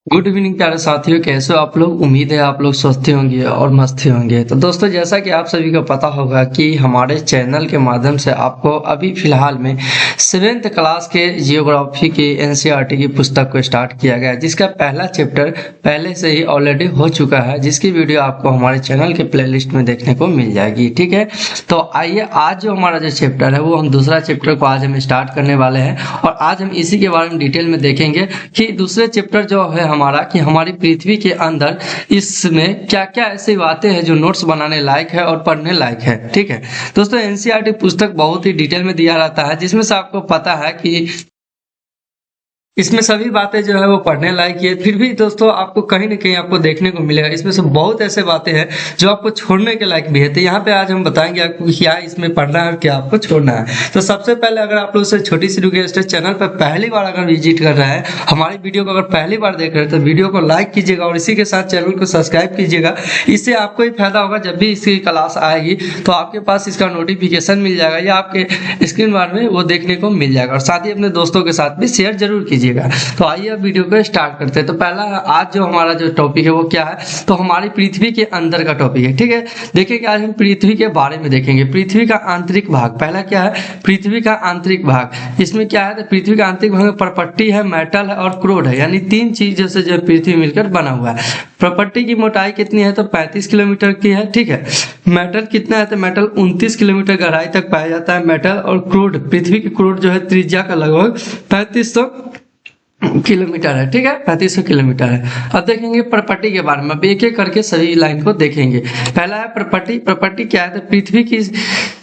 Good evening प्यारे साथियों, कैसे हो आप लोग। उम्मीद है आप लोग स्वस्थ होंगे और मस्त होंगे। तो दोस्तों, जैसा कि आप सभी को पता होगा कि हमारे चैनल के माध्यम से आपको अभी फिलहाल में 7th क्लास के जियोग्राफी की एनसीईआरटी की पुस्तक को स्टार्ट किया गया है, जिसका पहला चैप्टर पहले से ही ऑलरेडी हो चुका है, जिसकी वीडियो आपको हमारे चैनल के प्लेलिस्ट में देखने को मिल जाएगी। ठीक है, तो आइए आज जो हमारा जो चैप्टर है वो हम दूसरा चैप्टर को आज हम स्टार्ट करने वाले हैं और आज हम इसी के बारे में डिटेल में देखेंगे कि दूसरे चैप्टर जो है हमारा कि हमारी पृथ्वी के अंदर इसमें क्या क्या ऐसी बातें हैं जो नोट्स बनाने लायक है और पढ़ने लायक है। ठीक है दोस्तों, एनसीईआरटी पुस्तक बहुत ही डिटेल में दिया रहता है, जिसमें से आपको पता है कि इसमें सभी बातें जो है वो पढ़ने लायक है। फिर भी दोस्तों आपको कहीं ना कहीं आपको देखने को मिलेगा इसमें से बहुत ऐसे बातें हैं जो आपको छोड़ने के लायक भी है। तो यहाँ पे आज हम बताएंगे आपको क्या इसमें पढ़ना है और क्या आपको छोड़ना है। तो सबसे पहले अगर आप लोग से छोटी सी रिक्वेस्ट है, चैनल पर पहली बार अगर विजिट कर रहे हैं, हमारी वीडियो को अगर पहली बार देख रहे हैं तो वीडियो को लाइक कीजिएगा और इसी के साथ चैनल को सब्सक्राइब कीजिएगा। इससे आपको ही फायदा होगा, जब भी इसकी क्लास आएगी तो आपके पास इसका नोटिफिकेशन मिल जाएगा या आपके स्क्रीन बार में वो देखने को मिल जाएगा, और साथ ही अपने दोस्तों के साथ भी शेयर जरूर कीजिएगा। तो आइए अब वीडियो को स्टार्ट करते हैं। तो पहला आज जो हमारा जो टॉपिक है वो क्या है, तो हमारी पृथ्वी के अंदर का टॉपिक है। ठीक है, देखिए कि आज हम पृथ्वी के बारे में देखेंगे। पृथ्वी का आंतरिक भाग, पहला क्या है, पृथ्वी का आंतरिक भाग। इसमें क्या है, तो पृथ्वी का आंतरिक भाग में प्रपट्टी है, मेटल है और क्रोड है, यानी तीन चीजों से जो पृथ्वी मिलकर बना हुआ है। प्रपट्टी की मोटाई कितनी है, तो 35 किलोमीटर की है। ठीक है, मेटल कितना है, तो मेटल 29 किलोमीटर गहराई तक पाया जाता है मेटल। और क्रोड, पृथ्वी की क्रोड जो है त्रिज्या का लगभग 3500 किलोमीटर है। ठीक है, 3500 किलोमीटर है। अब देखेंगे प्रॉपर्टी के बारे में, अब एक एक करके सभी लाइन को देखेंगे। पहला है प्रॉपर्टी। प्रॉपर्टी क्या है, तो पृथ्वी की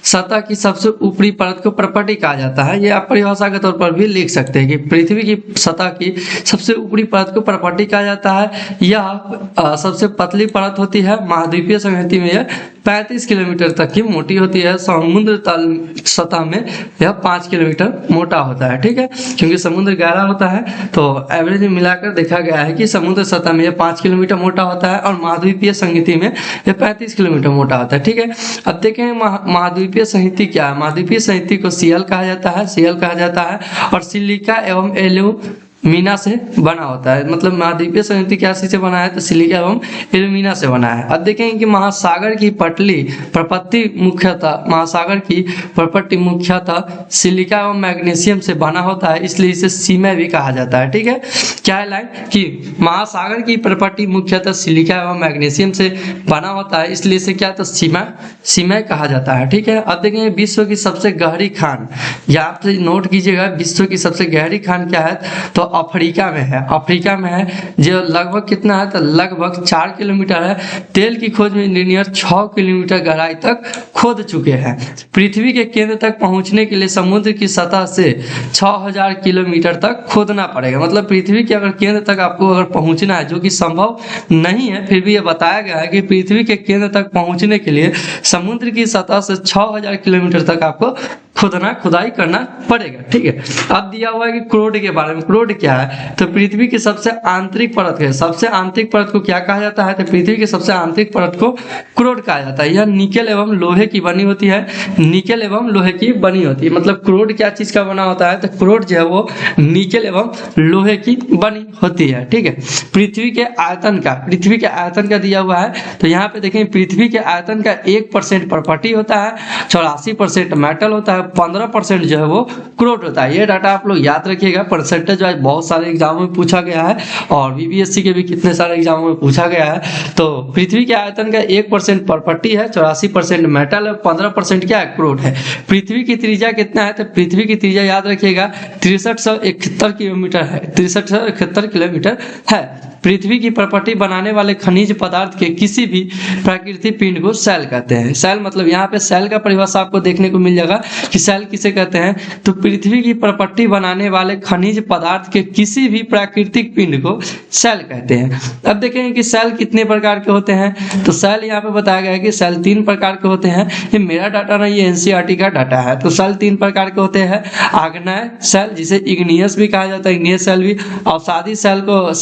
सतह की सबसे ऊपरी परत को प्रॉपर्टी कहा जाता है। ये आप परिभाषा के तौर पर भी लिख सकते हैं कि पृथ्वी की सतह की सबसे ऊपरी परत को प्रॉपर्टी कहा जाता है। यह सबसे पतली परत होती है। महाद्वीपीय संहति में यह 35 किलोमीटर तक की मोटी होती है। समुद्र तल सतह में यह 5 किलोमीटर मोटा होता है। ठीक है, क्योंकि समुद्र गहरा होता है तो एवरेज मिलाकर देखा गया है कि समुद्र सतह में यह 5 किलोमीटर मोटा होता है और महाद्वीपीय संहति में यह 35 किलोमीटर मोटा होता है। ठीक है, अब देखें महाद्वीपीय संहति क्या है। महाद्वीपीय संहति को सीएल कहा जाता है, सीएल कहा जाता है, और सिलिका एवं एल्यूमीना से बना होता है। मतलब महाद्वीपीय संहति क्या से बना है, तो सिलिका एवं एल्यूमीना से बना है। अब देखेंगे कि महासागर की पटली प्रपत्ति मुख्यतः महासागर की प्रपत्ति मुख्यतः सिलिका एवं मैग्नीशियम से बना होता है, इसलिए इसे सीमा भी कहा जाता है। ठीक है, क्या है लाइन कि महासागर की प्रपत्ति मुख्यतः सिलिका एवं मैग्नीशियम से बना होता है, इसलिए इसे क्या, तो सीमा कहा जाता है। ठीक है, अब देखेंगे विश्व की सबसे गहरी खान, या आप नोट कीजिएगा विश्व की सबसे गहरी खान क्या है, तो अफ्रीका में है। अफ्रीका में है, जो लगभग कितना है, तो लगभग 4 किलोमीटर है। तेल की खोज में इंजीनियर 6 किलोमीटर गहराई तक खोद चुके हैं। पृथ्वी के केंद्र तक पहुंचने के लिए समुद्र की सतह से 6000 किलोमीटर तक खोदना पड़ेगा। मतलब पृथ्वी के अगर केंद्र तक आपको अगर पहुंचना है, जो कि संभव नहीं है, फिर भी यह बताया गया है कि पृथ्वी के केंद्र तक पहुंचने के लिए समुद्र की सतह से 6000 किलोमीटर तक आपको खुदाई करना पड़ेगा। ठीक है, अब दिया हुआ है कि क्रोड के बारे में। क्रोड क्या है, तो पृथ्वी की सबसे आंतरिक परत है। सबसे आंतरिक परत को क्या कहा जाता है, तो पृथ्वी की सबसे आंतरिक परत को क्रोड कहा जाता है। यह निकेल एवं लोहे की बनी होती है। निकेल एवं लोहे की बनी होती है। मतलब क्रोड क्या चीज का बना होता है, तो क्रोड जो है वो निकेल एवं लोहे की बनी होती है। ठीक है, पृथ्वी के आयतन का दिया हुआ है। तो यहाँ पे देखें पृथ्वी के आयतन का 1% प्रॉपर्टी होता है, 84% मेटल होता है, 15% जो है वो क्रोड होता है। ये डाटा आप लोग याद रखिएगा। परसेंटेज वाइज बहुत सारे एग्जामों में पूछा गया है और बीबीएससी के भी कितने सारे एग्जामों में पूछा गया है। तो पृथ्वी के आयतन का 1% प्रॉपर्टी है, 84% मेटल है, 15% क्या है, क्रोड है। पृथ्वी की त्रिज्या कितना है, तो पृथ्वी की त्रिज्या याद रखिएगा 6371 किलोमीटर है। 6371 किलोमीटर है। पृथ्वी की प्रॉपर्टी बनाने वाले खनिज पदार्थ के किसी भी प्राकृतिक पिंड को सेल कहते हैं। सेल मतलब यहाँ पे सेल का परिभाषा आपको देखने को मिल जाएगा कि सेल किसे कहते हैं, तो पृथ्वी की प्रॉपर्टी बनाने वाले खनिज पदार्थ के किसी भी प्राकृतिक पिंड को सेल कहते हैं। अब देखेंगे कि सेल कितने प्रकार के होते हैं, तो सेल यहाँ पे बताया गया है कि सेल 3 प्रकार के होते हैं। ये मेरा डाटा नहीं, ये एनसीईआरटी का डाटा है। तो सेल 3 प्रकार के होते हैं। आग्नेय सेल, जिसे इग्नियस भी कहा जाता है, इग्नियस सेल भी। अवसादी सेल को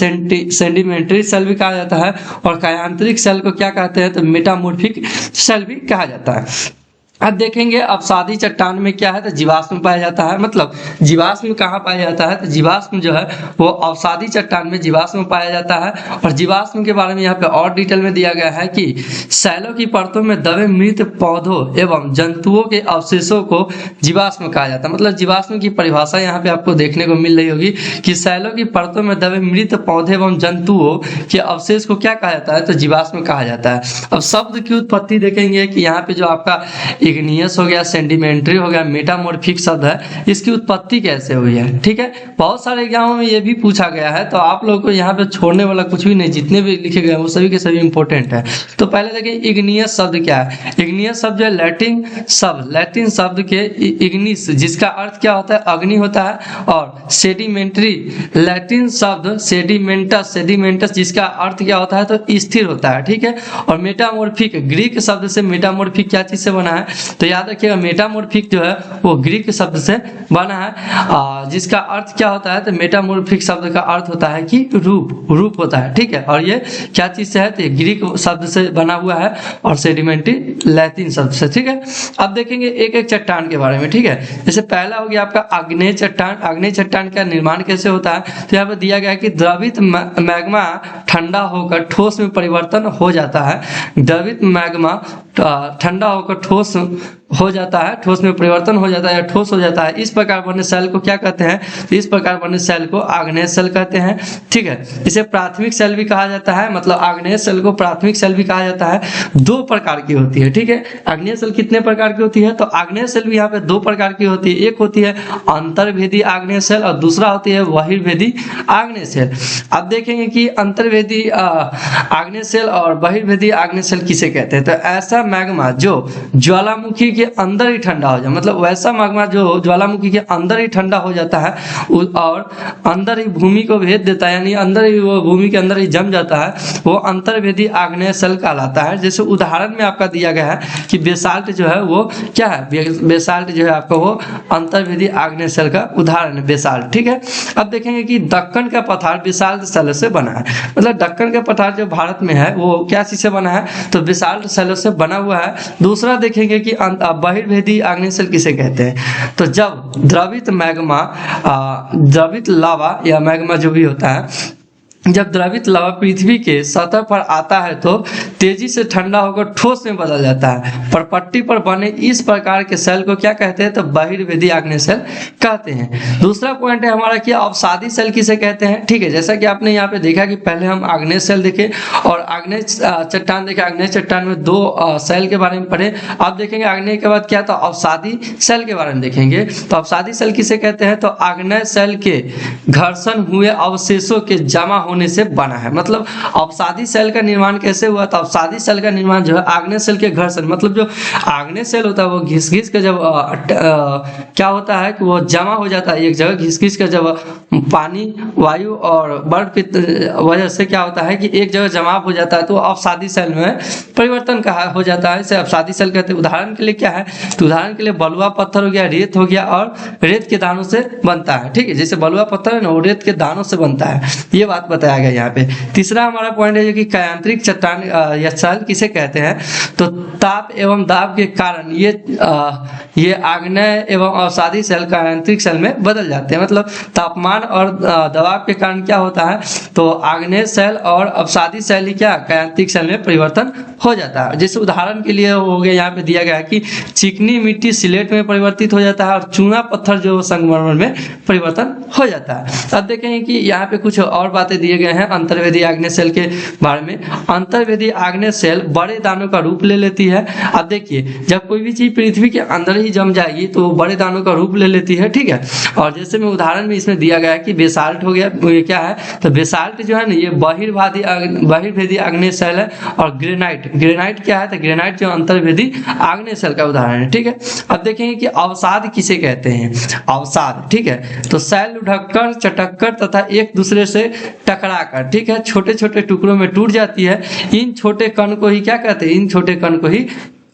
सेडिमेंट्री सेल भी कहा जाता है, और कायांतरिक सेल को क्या कहते हैं, तो मेटामॉर्फिक सेल भी कहा जाता है। अब देखेंगे अवसादी चट्टान में क्या है, तो जीवाश्म पाया जाता है। मतलब जीवाश्म कहाँ पाया जाता है, तो जीवाश्म जो है वो अवसादी चट्टान में जीवाश्म पाया जाता है। और जीवाश्म के बारे में यहाँ पे और डिटेल में दिया गया है कि सैलों की परतों में दबे मृत पौधों एवं जंतुओं के अवशेषों को जीवाश्म कहा जाता है। मतलब जीवाश्म की परिभाषा यहाँ पे आपको देखने को मिल रही होगी कि सैलों की परतों में दबे मृत पौधे एवं जंतुओं के अवशेष को क्या कहा जाता है, तो जीवाश्म कहा जाता है। अब शब्द की उत्पत्ति देखेंगे कि यहाँ पे जो आपका इग्नियस हो गया, सेडिमेंट्री हो गया, मेटामॉर्फिक शब्द है, इसकी उत्पत्ति कैसे हुई है। ठीक है, बहुत सारे एग्जामों में ये भी पूछा गया है, तो आप लोगों को यहाँ पे छोड़ने वाला कुछ भी नहीं, जितने भी लिखे गए वो सभी के सभी इंपॉर्टेंट है। तो पहले देखिए इग्नियस शब्द क्या है। इग्नियस शब्द है लैटिन शब्द के इग्निस, जिसका अर्थ क्या होता है, अग्नि होता है। और सेडिमेंट्री लैटिन शब्द सेडिमेंटस जिसका अर्थ क्या होता है, तो स्थिर होता है। ठीक है, और मेटामॉर्फिक ग्रीक शब्द से, मेटामॉर्फिक क्या चीज से बना है, तो याद रखिएगा मेटामॉर्फिक जो है वो ग्रीक शब्द से बना है, जिसका अर्थ क्या होता है, तो मेटामॉर्फिक शब्द का अर्थ होता है कि रूप होता है। ठीक है, और ये क्या चीज से है, तो ग्रीक शब्द से बना हुआ है और सेडिमेंट्री लैटिन शब्द से। ठीक है, अब देखेंगे एक एक चट्टान के बारे में। ठीक है, जैसे पहला हो गया आपका आग्नेय चट्टान। आग्नेय चट्टान का निर्माण कैसे होता है, तो यहाँ पर दिया गया है कि द्रवित मैग्मा ठंडा होकर ठोस में परिवर्तन हो जाता है। द्रवित मैग्मा ठंडा होकर ठोस हो जाता है, ठोस में परिवर्तन हो जाता है या ठोस हो जाता है। इस प्रकार बने सेल को क्या कहते हैं, तो इस प्रकार बने सेल को आग्नेय सेल कहते हैं। ठीक है, इसे प्राथमिक सेल भी कहा जाता है। मतलब आग्नेय सेल को प्राथमिक सेल भी कहा जाता है। दो प्रकार की होती है। ठीक है, आग्नेय सेल कितने प्रकार की होती है, तो आग्नेय सेल भी यहाँ पे दो प्रकार की होती है। एक होती है अंतर्भेदी आग्नेय सेल और दूसरा होती है बहिर्भेदी आग्नेय सेल। अब देखेंगे कि अंतर्भेदी आग्नेय सेल और बहिर्भेदी आग्नेय सेल किसे कहते हैं, तो ऐसा मैग्मा जो ज्वालामुखी के अंदर ही ठंडा हो जाए। मतलब वैसा मैग्मा जो ज्वालामुखी के अंदर ही ठंडा हो जाता है और अंदर ही भूमि को भेद देता है, यानी अंदर ही वो भूमि के अंदर ही जम जाता है, वो अंतर्भेदी आग्नेय सेल कहलाता है। जैसे उदाहरण में आपका दिया गया है कि बेसाल्ट जो है वो क्या है, बेसाल्ट जो है आपका वो अंतर्भेदी आग्नेय सेल का उदाहरण है, बेसाल्ट। ठीक है, अब देखेंगे कि दक्कन का पठार बेसाल्ट सेल से बना है। मतलब दक्कन का पठार जो भारत में है वो क्या चीज से बना है, तो बेसाल्ट सेल से बना हुआ है। दूसरा देखेंगे कि बहिर्भेदी आग्नेय सेल किसे कहते हैं, तो जब द्रवित मैग्मा द्रवित लावा या मैग्मा जो भी होता है, जब द्रवित लावा पृथ्वी के सतह पर आता है तो तेजी से ठंडा होकर ठोस में बदल जाता है। परपट्टी पर बने इस प्रकार के सेल को क्या कहते हैं, तो बहिर्भेदी आग्नेय सेल कहते हैं। दूसरा पॉइंट है हमारा कि अवसादी सेल किसे कहते हैं। ठीक है, जैसा कि आपने यहाँ पे देखा कि पहले हम आग्नेय सेल देखे और आग्नेय चट्टान देखे। आग्नेय चट्टान में दो सेल के बारे में पढ़े। अब देखेंगे आग्नेय के बाद क्या, तो अवसादी सेल के बारे में देखेंगे। तो अवसादी सेल किसे कहते हैं, तो आग्नेय सेल के घर्षण हुए अवशेषों के जमा होने से बना है। मतलब अवसादी सेल का निर्माण कैसे हुआ, तो अवसादी सेल का निर्माण जो है आग्नेय सेल के घर्षण, मतलब जो आग्नेय सेल होता है वो घिस घिस के जब क्या होता है कि वो जमा हो जाता है एक जगह, घिस घिस के जब पानी, वायु और बर्फ की वजह से क्या होता है कि एक जगह जमाव हो जाता है, तो अवसादी सेल में परिवर्तन हो जाता है। इसे अवसादी सेल कहते हैं। उदाहरण के लिए क्या है, तो उदाहरण के लिए बलुआ पत्थर हो गया, रेत हो गया और रेत के दानों से बनता है। ठीक है, जैसे बलुआ पत्थर है ना, वो रेत के दानों से बनता है, ये बात बताया गया यहाँ पे। तीसरा हमारा पॉइंट है जो कि कायांत्रिक चट्टान या सेल किसे कहते हैं, तो ताप एवं दाब के कारण ये आग्नेय एवं अवसादी सेल कायांत्रिक सेल में बदल जाते हैं। मतलब तापमान और दबाव के कारण क्या होता है, तो आग्नेय सेल और अवसादी सेल ही क्या कायांत्रिक सेल में परिवर्तन हो जाता है। जैसे उदाहरण के लिए हो गया, यहाँ पे दिया गया है कि चिकनी मिट्टी सिलेट में परिवर्तित हो जाता है और चूना पत्थर जो संगमरमर में परिवर्तन हो जाता है। अब देखेंगे कि यहाँ पे कुछ और बातें दिए गए हैं अंतर्वेदी आग्नेय सेल के बारे में। अंतर्वेदी आग्नेय सेल बड़े दानों का रूप ले लेती है। अब देखिए, जब कोई भी चीज पृथ्वी के अंदर ही जम जाएगी तो बड़े दानों का रूप ले लेती है। ठीक है, और जैसे में उदाहरण में इसमें दिया गया है कि बेसाल्ट हो गया, ये क्या है, तो बेसाल्ट जो है ना ये बहिर्भेदी आग्नेय सेल है। और ग्रेनाइट क्या है, तो ग्रेनाइट जो अंतर्भेदी आग्नेय सेल का उदाहरण है। ठीक है, अब देखेंगे कि अवसाद किसे कहते हैं। अवसाद, ठीक है, तो सेल लुढ़ककर, चटककर तथा एक दूसरे से टकराकर, ठीक है, छोटे छोटे टुकड़ों में टूट जाती है। इन छोटे कण को ही क्या कहते हैं, इन छोटे कण को ही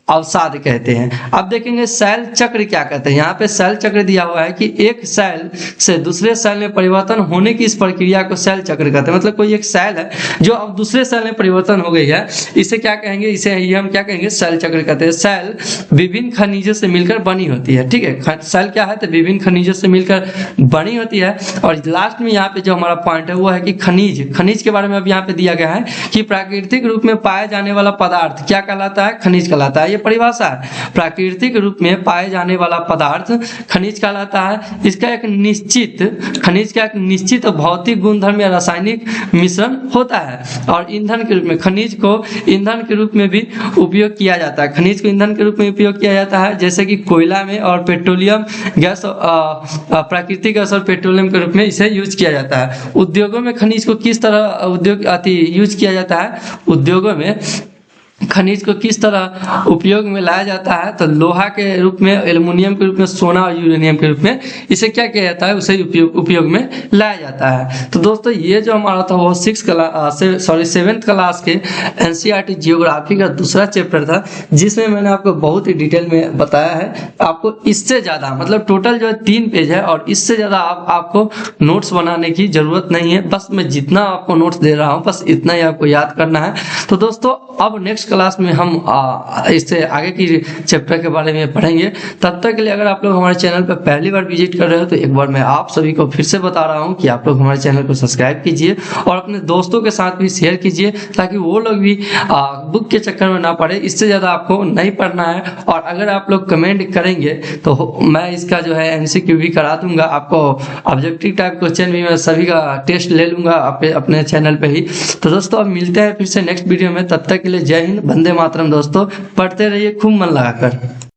अवसाद कहते हैं। अब देखेंगे शैल चक्र क्या कहते हैं। यहाँ पे शैल चक्र दिया हुआ है कि एक शैल से दूसरे शैल में परिवर्तन होने की इस प्रक्रिया को शैल चक्र कहते हैं। मतलब कोई एक शैल है जो अब दूसरे शैल में परिवर्तन हो गई है, इसे क्या कहेंगे, इसे ये हम क्या कहेंगे, शैल चक्र कहते हैं। शैल विभिन्न खनिजों से मिलकर बनी होती है, ठीक है। शैल क्या है, तो विभिन्न खनिजों से मिलकर बनी होती है। और लास्ट में यहाँ पे जो हमारा पॉइंट है वो है कि खनिज के बारे में अब यहाँ पे दिया गया है कि प्राकृतिक रूप में पाए जाने वाला पदार्थ क्या कहलाता है, खनिज कहलाता है। ये परिभाषा है, प्राकृतिक रूप में पाए जाने वाला पदार्थ खनिज कहलाता है। इसका एक निश्चित भौतिक गुणधर्म या रासायनिक मिश्रण होता है। और ईंधन के रूप में खनिज को ईंधन के रूप में भी उपयोग किया जाता है। खनिज को ईंधन के रूप में उपयोग किया जाता है, जैसे कि कोयला में और पेट्रोलियम गैस, प्राकृतिक गैस और पेट्रोलियम के रूप में इसे यूज किया जाता है। उद्योगों में खनिज को किस तरह यूज किया जाता है, उद्योगों में खनिज को किस तरह उपयोग में लाया जाता है, तो लोहा के रूप में, एल्युमिनियम के रूप में, सोना और यूरेनियम के रूप में इसे क्या किया जाता है, उसे उपयोग में लाया जाता है। तो दोस्तों ये जो हमारा था वो 7th क्लास के एनसीईआरटी जियोग्राफी का दूसरा चैप्टर था, जिसमें मैंने आपको बहुत ही डिटेल में बताया है। आपको इससे ज़्यादा मतलब टोटल जो है 3 पेज है और इससे ज़्यादा आपको नोट्स बनाने की जरूरत नहीं है। बस मैं जितना आपको नोट्स दे रहा हूँ बस इतना ही आपको याद करना है। तो दोस्तों अब नेक्स्ट क्लास में हम इससे आगे की चैप्टर के बारे में पढ़ेंगे। तब तक के लिए अगर आप लोग हमारे चैनल पर पहली बार विजिट कर रहे हो तो एक बार मैं आप सभी को फिर से बता रहा हूं कि आप लोग हमारे चैनल को सब्सक्राइब कीजिए और अपने दोस्तों के साथ भी शेयर कीजिए, ताकि वो लोग भी बुक के चक्कर में ना पड़े। इससे ज़्यादा आपको नहीं पढ़ना है। और अगर आप लोग कमेंट करेंगे तो मैं इसका जो है MCQ भी करा दूंगा आपको। ऑब्जेक्टिव टाइप क्वेश्चन भी मैं सभी का टेस्ट ले लूंगा अपने चैनल पर ही। तो दोस्तों अब मिलते हैं फिर से नेक्स्ट वीडियो में। तब तक के लिए जय हिंद, वंदे मातरम। दोस्तों पढ़ते रहिए खूब मन लगाकर।